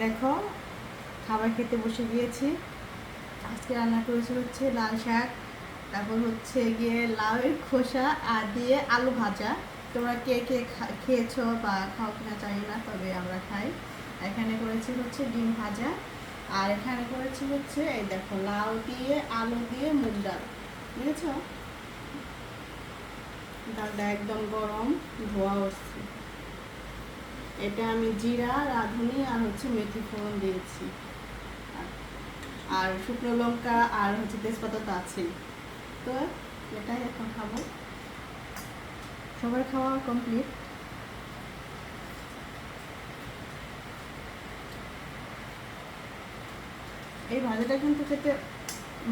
দেখো, খাবার খেতে বসে গিয়েছি। আজকে রান্না করেছি হচ্ছে লাল শাক, তারপর হচ্ছে গিয়ে লাউয়ের খোসা আর দিয়ে আলু ভাজা। তোমরা কে কে খেয়েছো বা খাও কিনা জানি না, তবে আমরা খাই। এখানে করেছি হচ্ছে ডিম ভাজা, আর এখানে করেছি হচ্ছে এই দেখো লাউ দিয়ে আলু দিয়ে মুগ ডাল। বুঝেছো? ডালটা একদম গরম, ধোয়া উঠছে। এটা আমি জিরা, রাঁধুনি আর হচ্ছে মেথি ফোড়ন দিয়েছি, আর শুকনো লঙ্কা আর হচ্ছে তেজপাতা তো আছেই। তো এটাই এখন খাবো। সবার খাওয়া কমপ্লিট। এই ভাজাটা কিন্তু খেতে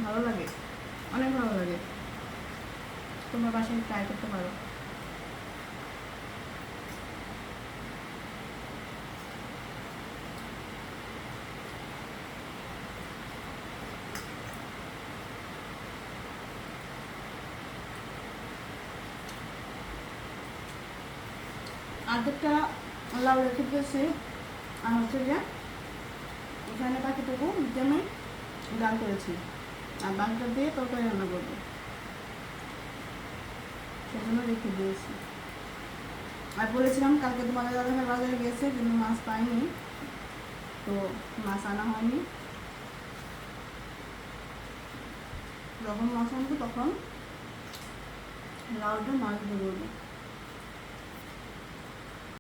ভালো লাগে, অনেক ভালো লাগে। তোমার বাসায় ট্রাই করতে পারো। আর্ধেকটা লাউ রেখে দিয়েছি, আর হচ্ছে যে এখানে বাকিটুকু যেমন ডাল করেছি, আর বাকিটা দিয়ে তরকারি রান্না করবো, সেজন্য রেখে দিয়েছি। আর বলেছিলাম কালকে তোমাদের দাদাভাই বাজারে গিয়েছে কিন্তু মাছ পাইনি, তো মাছ আনা হয়নি। যখন মাছ আনবো তখন লাউটা মাছ দিয়ে করবো।